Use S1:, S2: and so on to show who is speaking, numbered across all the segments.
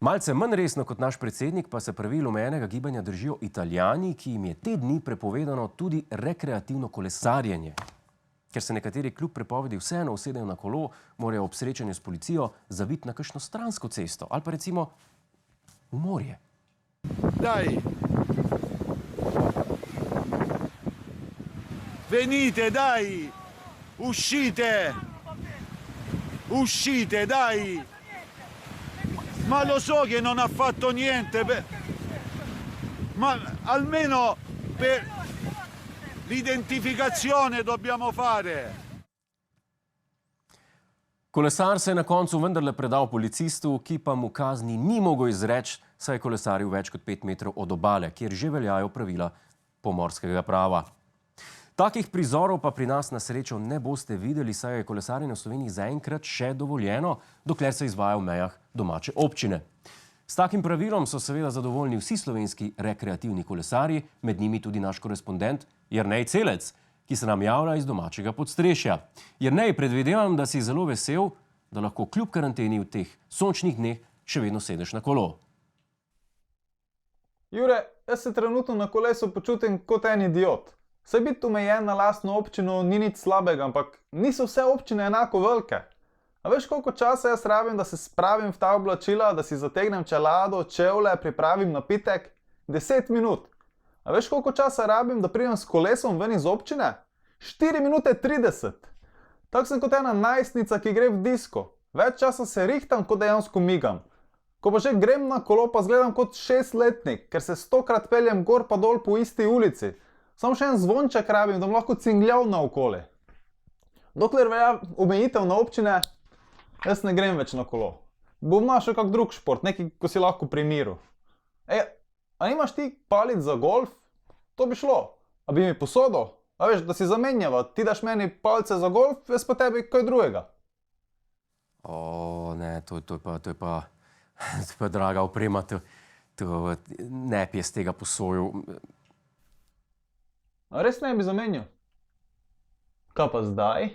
S1: Malce manj resno kot naš predsednik pa se pravil omejenega gibanja držijo Italijani, ki jim je te dni prepovedano tudi rekreativno kolesarjenje. Ker se nekateri kljub prepovedi vseeno usedejo na kolo, morajo ob srečanju s policijo zaviti na kakšno stransko cesto ali pa recimo v morje.
S2: Dai! Venite, dai! Uscite! Uscite, dai! Ma lo so che non ha fatto niente, ma almeno per l'identificazione dobbiamo fare.
S1: Kolesar se je na koncu vendarle predal policistu, ki pa mu kazni ni mogel izreči, saj je kolesaril več kot 5 metrov od obale, kjer že veljajo pravila pomorskega prava. Takih prizorov pa pri nas na srečo ne boste videli, saj je kolesarjenje v Sloveniji zaenkrat še dovoljeno, dokler se izvaja v mejah domače občine. S takim pravilom so seveda zadovoljni vsi slovenski rekreativni kolesarji, med njimi tudi naš korespondent Jernej Celec, ki se nam javlja iz domačega Podstrešja. Jernej, predvidevam, da si zelo vesel, da lahko kljub karanteni v teh sončnih dneh še vedno sedeš na kolo.
S3: Jure, jaz se trenutno na kolesu počutim kot en idiot. Saj biti omejen na lastno občino ni nič slabega, ampak niso vse občine enako velike. A veš, koliko časa jaz rabim, da se spravim v ta oblačila, da si zategnem čelado, čevlje, pripravim napitek? 10 minut. A veš, koliko časa rabim, da pridem s kolesom ven iz občine? 4 minute 30. Tak sem kot ena najstnica, ki gre v disko. Več časa se rihtam, kot dejansko migam. Ko pa že grem na kolo, pa zgledam kot 6-letnik, ker se 100-krat peljem gor pa dol po isti ulici. Samo še en zvonček rabim, da bom lahko cingljal naokoli. Dokler velja omejitev na občine, jaz ne grem več na kolo. Bom našel kak drug šport, nekaj, ko si lahko pri miru. A nimaš ti palic za golf? To bi šlo. A bi mi posodil? A veš, da si zamenjava, ti daš meni palce za golf, jaz pa tebi kaj drugega.
S1: O, ne, to je pa draga oprema, ne bi jaz tega posojil.
S3: A res ne bi zamenjal? Kaj pa zdaj?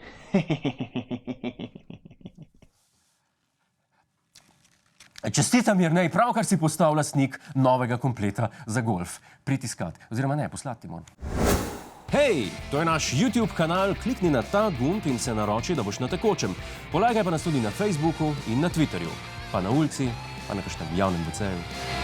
S1: Čestitam, Jernej, pravkar si postal lastnik novega kompleta za golf. Pritiskat, oziroma ne, poslati moram. Hej, to je naš YouTube kanal, klikni na ta gumb in se naroči, da boš na tekočem. Polajkaj pa nas tudi na Facebooku in na Twitterju, pa na ulici, pa na kakšnem javnem WC-ju.